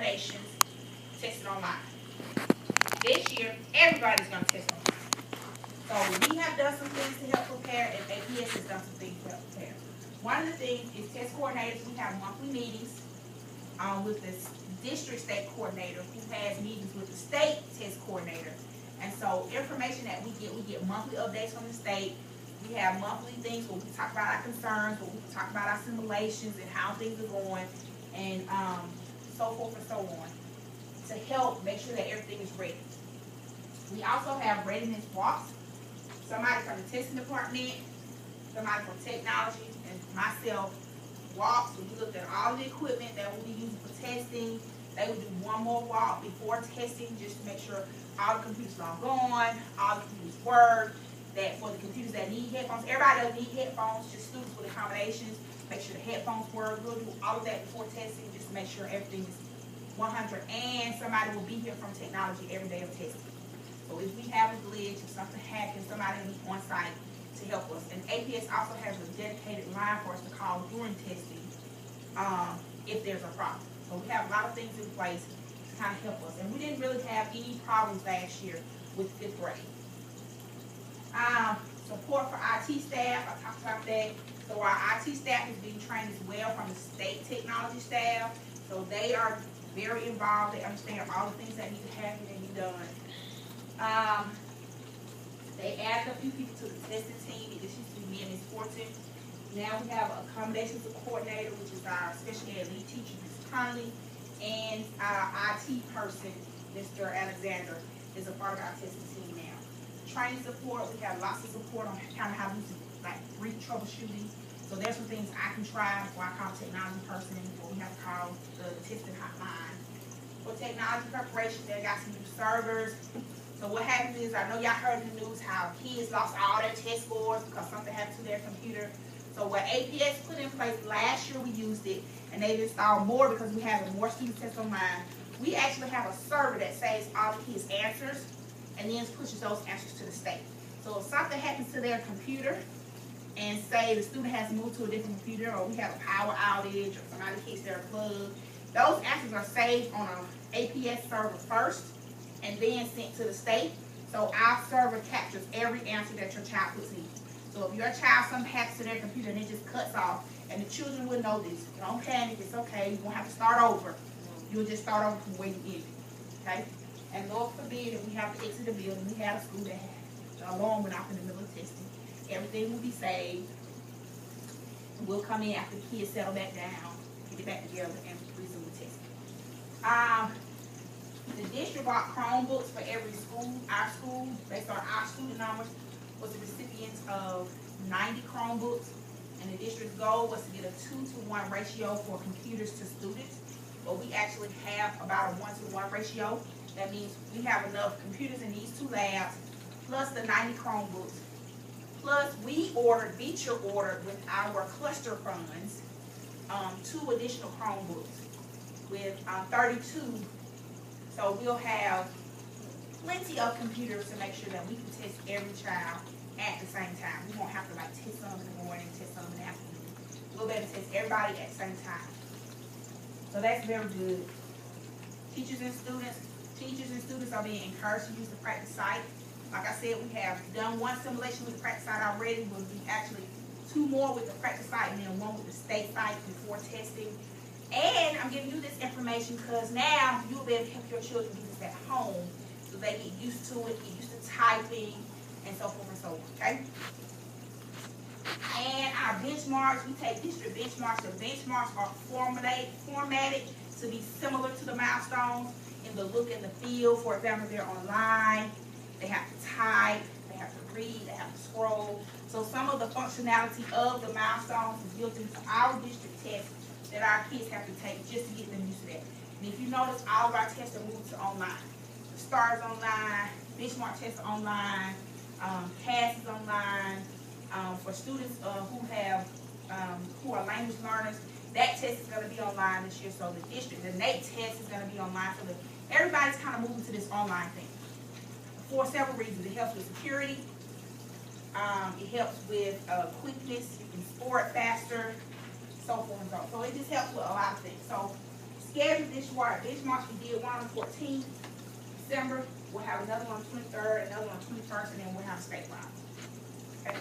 accommodations tested online. This year, everybody's going to test online. So we have done some things to help prepare, and APS has done some things to help prepare. One of the things is test coordinators. We have monthly meetings with the district state coordinator, who has meetings with the state test coordinator. And so information that we get monthly updates from the state. We have monthly things where we talk about our concerns, where we talk about our simulations and how things are going, and so forth and so on, to help make sure that everything is ready. We also have readiness walks. Somebody from the testing department, somebody from technology, and myself walks. So we looked at all the equipment that we'll be using for testing. They would do one more walk before testing, just to make sure all the computers are on, all the computers work. That for the computers that need headphones, everybody doesn't need headphones, just students with accommodations, make sure the headphones work. We'll do all of that before testing, just to make sure everything is 100. And somebody will be here from technology every day of testing. So if we have a glitch, if something happens, somebody will be on site to help us. And APS also has a dedicated line for us to call during testing if there's a problem. So we have a lot of things in place to kind of help us. And we didn't really have any problems last year with 5th grade. Support for IT staff, I talked about that. So our IT staff is being trained as well from the state technology staff. So they are very involved. They understand all the things that need to happen and be done. They added a few people to the testing team. This used to be me and Ms. Fortin. Now we have an accommodations coordinator, which is our special ed lead teacher, Ms. Conley, and our IT person, Mr. Alexander, is a part of our testing team now. Training support, we have lots of support on kind of how we do like brief troubleshooting. So there's some things I can try before I call a technology person, or we have to call the testing hotline. For technology preparation, they got some new servers. So what happens is, I know y'all heard in the news how kids lost all their test scores because something happened to their computer. So what APS put in place last year, we used it, and they've installed more because we have more student tests online. We actually have a server that saves all the kids' answers, and then pushes those answers to the state. So if something happens to their computer, and say the student has moved to a different computer, or we have a power outage, or somebody hits their plug, those answers are saved on an APS server first, and then sent to the state. So our server captures every answer that your child puts in. So if your child, something happens to their computer and it just cuts off, and the children will know this. Don't panic, it's okay, you won't have to start over. You'll just start over from where you ended, okay? And Lord forbid, if we have to exit the building, we had a school that had the alarm went off in the middle of testing. Everything will be saved. We'll come in after the kids settle back down, get it back together, and resume the testing. The district bought Chromebooks for every school. Our school, based on our student numbers, was the recipients of 90 Chromebooks. And the district's goal was to get a 2-to-1 ratio for computers to students. But we actually have about a 1-to-1 ratio. That means we have enough computers in these 2 labs, plus the 90 Chromebooks. Plus, we ordered with our cluster funds, 2 additional Chromebooks with 32. So we'll have plenty of computers to make sure that we can test every child at the same time. We won't have to like test some in the morning, test some in the afternoon. We'll be able to test everybody at the same time. So that's very good. Teachers and students are being encouraged to use the practice site. Like I said, we have done 1 simulation with the practice site already. We'll do actually 2 more with the practice site, and then 1 with the state site before testing. And I'm giving you this information because now you'll be able to help your children do this at home, so they get used to it, get used to typing, and so forth and so on, okay? And our benchmarks, we take district benchmarks. The benchmarks are formatted to be similar to the milestones in the look and the feel. For example, they're online, they have to type, they have to read, they have to scroll. So some of the functionality of the milestones is built into our district tests that our kids have to take just to get them used to that. And if you notice, all of our tests are moved to online. The STAR is online, benchmark tests are online, CAS is online. For students who are language learners, that test is going to be online this year. So the district, the NAEP test is going to be online. So everybody's kind of moving to this online thing for several reasons. It helps with security. It helps with quickness. You can score it faster, so forth and so on. So it just helps with a lot of things. So scheduled this March we did one on the 14th December. We'll have another one on the 23rd, another one on the 21st, and then we'll have statewide. Okay.